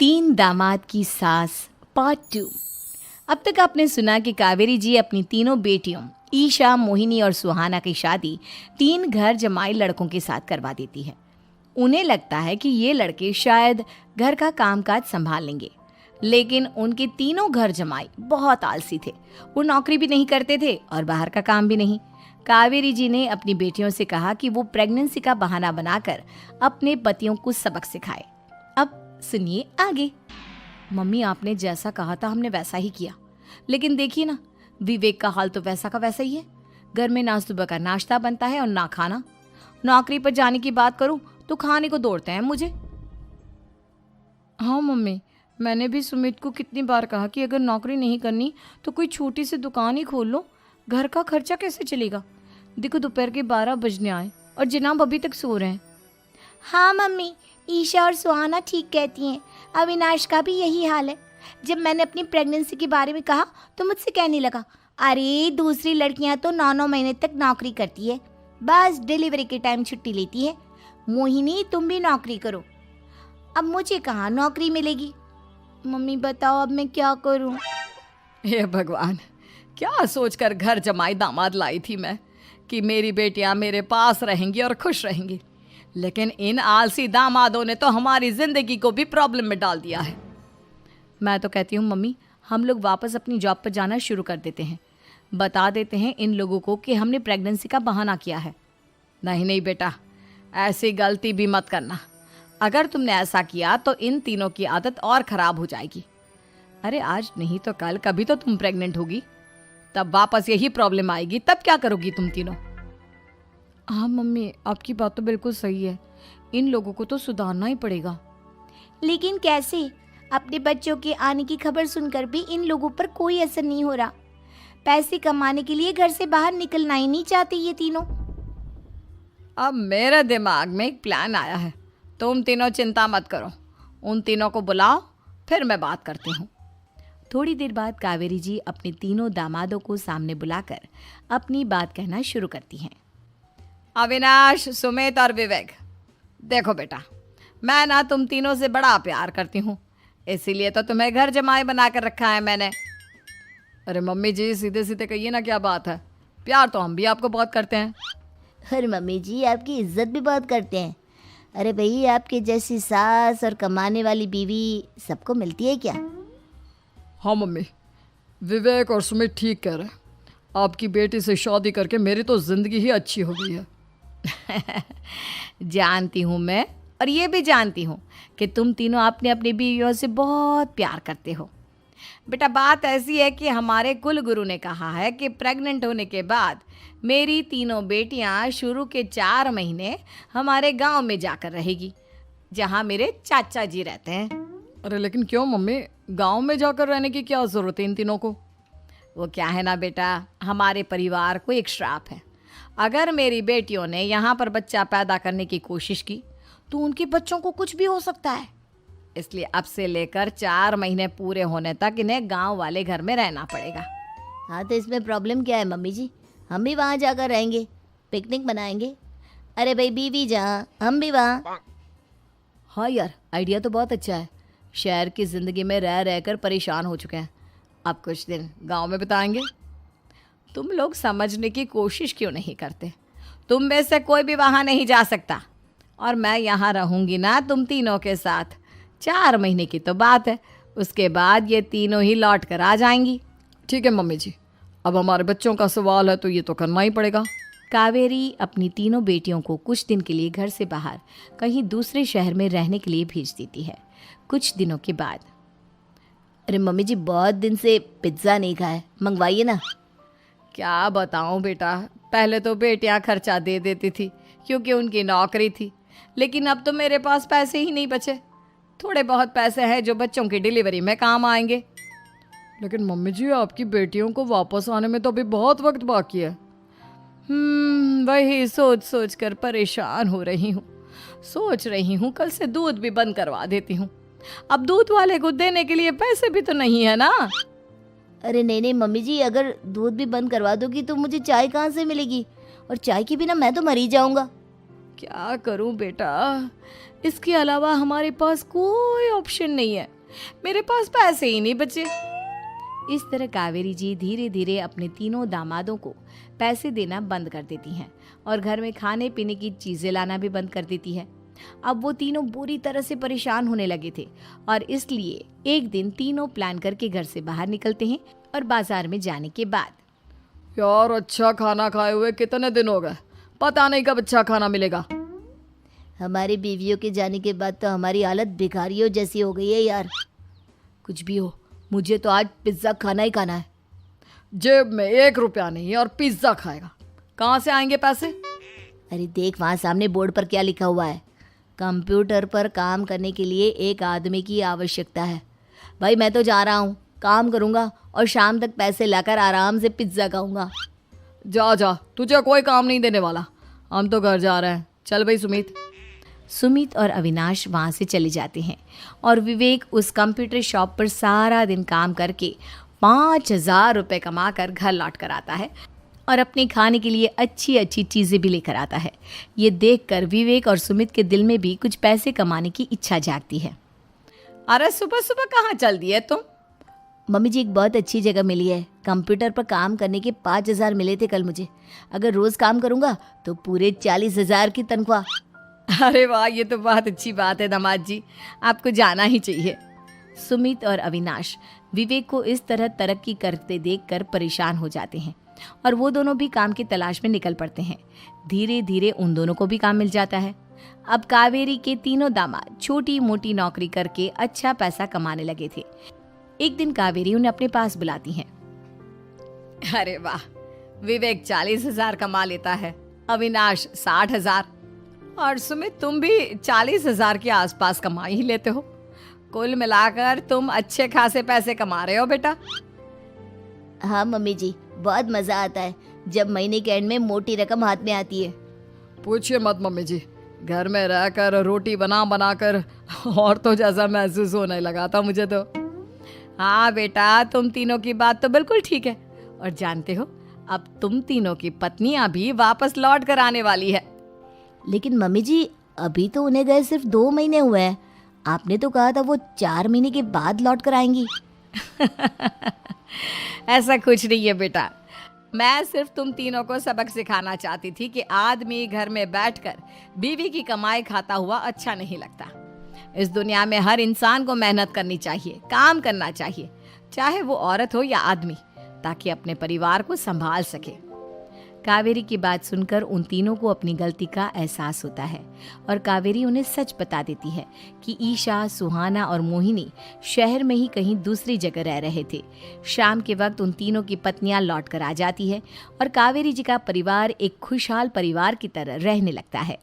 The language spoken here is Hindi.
तीन दामाद की सास पार्ट 2। अब तक आपने सुना कि कावेरी जी अपनी तीनों बेटियों ईशा, मोहिनी और सुहाना की शादी 3 घर जमाई लड़कों के साथ करवा देती है। उन्हें लगता है कि ये लड़के शायद घर का कामकाज संभाल लेंगे, लेकिन उनके तीनों घर जमाई बहुत आलसी थे। वो नौकरी भी नहीं करते थे और बाहर का काम भी नहीं। कावेरी जी ने अपनी बेटियों से कहा कि वो प्रेगनेंसी का बहाना बनाकर अपने पतियों को सबक सिखाए। अब सुनिए आगे। मम्मी, आपने जैसा कहा था हमने वैसा ही किया, लेकिन देखिए ना, विवेक का हाल तो वैसा का वैसा ही है। घर में ना सुबह का नाश्ता बनता है और ना खाना। नौकरी पर जाने की बात करूं तो खाने को दौड़ते हैं मुझे। हाँ मम्मी, मैंने भी सुमित को कितनी बार कहा कि अगर नौकरी नहीं करनी तो कोई छोटी सी दुकान ही खोल लो। घर का खर्चा कैसे चलेगा? देखो दोपहर के 12 बजने आए और जनाब अभी तक सो रहे हैं। हाँ मम्मी, ईशा और सुहाना ठीक कहती हैं। अविनाश का भी यही हाल है। जब मैंने अपनी प्रेगनेंसी के बारे में कहा तो मुझसे कहने लगा, अरे दूसरी लड़कियां तो 9-9 महीने तक नौकरी करती है, बस डिलीवरी के टाइम छुट्टी लेती है। मोहिनी, तुम भी नौकरी करो। अब मुझे कहाँ नौकरी मिलेगी? मम्मी बताओ, अब मैं क्या करूँ? हे भगवान, क्या सोचकर घर जमाई दामाद लाई थी मैं कि मेरी बेटियां मेरे पास रहेंगी और खुश रहेंगी, लेकिन इन आलसी दामादों ने तो हमारी जिंदगी को भी प्रॉब्लम में डाल दिया है। मैं तो कहती हूँ मम्मी, हम लोग वापस अपनी जॉब पर जाना शुरू कर देते हैं। बता देते हैं इन लोगों को कि हमने प्रेगनेंसी का बहाना किया है। नहीं नहीं बेटा, ऐसी गलती भी मत करना। अगर तुमने ऐसा किया तो इन तीनों की आदत और ख़राब हो जाएगी। अरे आज नहीं तो कल कभी तो तुम प्रेग्नेंट होगी, तब वापस यही प्रॉब्लम आएगी। तब क्या करोगी तुम तीनों? हाँ मम्मी, आपकी बात तो बिल्कुल सही है। इन लोगों को तो सुधारना ही पड़ेगा। लेकिन कैसे? अपने बच्चों के आने की खबर सुनकर भी इन लोगों पर कोई असर नहीं हो रहा। पैसे कमाने के लिए घर से बाहर निकलना ही नहीं चाहते ये तीनों। अब मेरे दिमाग में एक प्लान आया है। तुम तीनों चिंता मत करो, उन तीनों को बुलाओ, फिर मैं बात करती हूँ। थोड़ी देर बाद कावेरी जी अपने तीनों दामादों को सामने बुलाकर अपनी बात कहना शुरू करती हैं। अविनाश, सुमित और विवेक, देखो बेटा, मैं ना तुम तीनों से बड़ा प्यार करती हूँ, इसीलिए तो तुम्हें घर जमाई बना कर रखा है मैंने। अरे मम्मी जी, सीधे सीधे कहिए ना, क्या बात है? प्यार तो हम भी आपको बहुत करते हैं। अरे मम्मी जी, आपकी इज्जत भी बहुत करते हैं। अरे भाई, आपके जैसी सास और कमाने वाली बीवी सबको मिलती है क्या? हाँ मम्मी, विवेक और सुमित ठीक कह रहे हैं। आपकी बेटी से शादी करके मेरी तो ज़िंदगी ही अच्छी हो गई है। जानती हूँ मैं, और ये भी जानती हूँ कि तुम तीनों अपने अपनी बीवियों से बहुत प्यार करते हो। बेटा, बात ऐसी है कि हमारे कुल गुरु ने कहा है कि प्रेग्नेंट होने के बाद मेरी तीनों बेटियां शुरू के 4 महीने हमारे गांव में जाकर रहेगी, जहां मेरे चाचा जी रहते हैं। अरे लेकिन क्यों मम्मी, गांव में जाकर रहने की क्या ज़रूरत है इन तीनों को? वो क्या है ना बेटा, हमारे परिवार को एक श्राप है। अगर मेरी बेटियों ने यहाँ पर बच्चा पैदा करने की कोशिश की तो उनके बच्चों को कुछ भी हो सकता है। इसलिए अब से लेकर 4 महीने पूरे होने तक इन्हें गांव वाले घर में रहना पड़ेगा। हाँ, तो इसमें प्रॉब्लम क्या है मम्मी जी? हम भी वहाँ जाकर रहेंगे, पिकनिक मनाएंगे। अरे भाई, बीवी जहाँ हम भी वहाँ। हाँ यार, आइडिया तो बहुत अच्छा है। शहर की ज़िंदगी में रह रहकर परेशान हो चुके हैं, अब कुछ दिन गांव में बिताएंगे। तुम लोग समझने की कोशिश क्यों नहीं करते? तुम में से कोई भी वहाँ नहीं जा सकता, और मैं यहाँ रहूँगी ना तुम तीनों के साथ। 4 महीने की तो बात है, उसके बाद ये तीनों ही लौट कर आ जाएंगी। ठीक है मम्मी जी, अब हमारे बच्चों का सवाल है तो ये तो करना ही पड़ेगा। कावेरी अपनी तीनों बेटियों को कुछ दिन के लिए घर से बाहर कहीं दूसरे शहर में रहने के लिए भेज देती है। कुछ दिनों के बाद, अरे मम्मी जी, बहुत दिन से पिज्ज़ा नहीं खाया, मंगवाइए ना। क्या बताऊं बेटा, पहले तो बेटियां खर्चा दे देती थी क्योंकि उनकी नौकरी थी, लेकिन अब तो मेरे पास पैसे ही नहीं बचे। थोड़े बहुत पैसे हैं जो बच्चों की डिलीवरी में काम आएंगे। लेकिन मम्मी जी, आपकी बेटियों को वापस आने में तो अभी बहुत वक्त बाकी है। वही सोच सोच कर परेशान हो रही हूँ। सोच रही हूँ कल से दूध भी बंद करवा देती हूँ। अब दूध वाले को देने के लिए पैसे भी तो नहीं है ना। अरे नहीं नहीं मम्मी जी, अगर दूध भी बंद करवा दोगी तो मुझे चाय कहाँ से मिलेगी? और चाय के बिना मैं तो मर ही जाऊंगा। क्या करूं बेटा, इसके अलावा हमारे पास कोई ऑप्शन नहीं है, मेरे पास पैसे ही नहीं बचे। इस तरह कावेरी जी धीरे धीरे अपने तीनों दामादों को पैसे देना बंद कर देती हैं और घर में खाने पीने की चीजें लाना भी बंद कर देती है। अब वो तीनों बुरी तरह से परेशान होने लगे थे और इसलिए एक दिन तीनों प्लान करके घर से बाहर निकलते हैं और बाजार में जाने के बाद यार अच्छा खाना खाए हुए कितने दिन हो गए, पता नहीं कब अच्छा खाना मिलेगा। हमारी बीवियों के जाने के बाद तो हमारी हालत भिखारियों जैसी हो गई है यार। कुछ भी हो, मुझे तो आज पिज्ज़ा खाना ही खाना है। जेब में 1 रुपया नहीं और पिज्जा खाएगा, कहाँ से आएंगे पैसे? अरे देख वहाँ सामने बोर्ड पर क्या लिखा हुआ है, कंप्यूटर पर काम करने के लिए एक आदमी की आवश्यकता है। भाई मैं तो जा रहा हूँ, काम करूँगा और शाम तक पैसे लाकर आराम से पिज्ज़ा खाऊंगा। जा जा, तुझे कोई काम नहीं देने वाला, हम तो घर जा रहे हैं। चल भाई सुमित। सुमित और अविनाश वहाँ से चले जाते हैं और विवेक उस कंप्यूटर शॉप पर सारा दिन काम करके 5,000 रुपये कमा कर घर लौट कर आता है और अपने खाने के लिए अच्छी अच्छी चीज़ें भी लेकर आता है। ये देखकर विवेक और सुमित के दिल में भी कुछ पैसे कमाने की इच्छा जागती है। अरे सुबह सुबह कहाँ चल दी है तुम? मम्मी जी एक बहुत अच्छी जगह मिली है, कंप्यूटर पर काम करने के 5,000 मिले थे कल मुझे। अगर रोज़ काम करूँगा तो पूरे 40,000 की तनख्वाह। अरे वाह, ये तो बहुत अच्छी बात है दामाद जी, आपको जाना ही चाहिए। सुमित और अविनाश विवेक को इस तरह तरक्की करते देखकर परेशान हो जाते हैं और वो दोनों भी काम की तलाश में निकल पड़ते हैं। धीरे धीरे उन दोनों को भी काम मिल जाता है। अब कावेरी के तीनों दामाद छोटी मोटी नौकरी करके अच्छा पैसा कमाने लगे थे। एक दिन कावेरी उन्हें अपने पास बुलाती है। अरे वाह, विवेक 40,000 कमा लेता है, अविनाश 60,000 और सुमित तुम भी 40,000 के आसपास कमा ही लेते हो। कुल मिलाकर तुम अच्छे खासे पैसे कमा रहे हो बेटा। हाँ मम्मी जी, बहुत मज़ा आता है जब महीने के एंड में मोटी रकम हाथ में आती है। पूछिए मत मम्मी जी, घर में रहकर रोटी बना बना कर औरतों जैसा महसूस होने लगा था मुझे तो। हाँ बेटा, तुम तीनों की बात तो बिल्कुल ठीक है और जानते हो अब तुम तीनों की पत्नियां भी वापस लौट कर आने वाली है। लेकिन मम्मी जी अभी तो उन्हें गए सिर्फ 2 महीने हुए हैं, आपने तो कहा था वो 4 महीने के बाद लौट कर आएंगी। ऐसा कुछ नहीं है बेटा, मैं सिर्फ तुम तीनों को सबक सिखाना चाहती थी कि आदमी घर में बैठकर बीवी की कमाई खाता हुआ अच्छा नहीं लगता। इस दुनिया में हर इंसान को मेहनत करनी चाहिए, काम करना चाहिए, चाहे वो औरत हो या आदमी, ताकि अपने परिवार को संभाल सके। कावेरी की बात सुनकर उन तीनों को अपनी गलती का एहसास होता है और कावेरी उन्हें सच बता देती है कि ईशा, सुहाना और मोहिनी शहर में ही कहीं दूसरी जगह रह रहे थे। शाम के वक्त उन तीनों की पत्नियां लौट कर आ जाती है और कावेरी जी का परिवार एक खुशहाल परिवार की तरह रहने लगता है।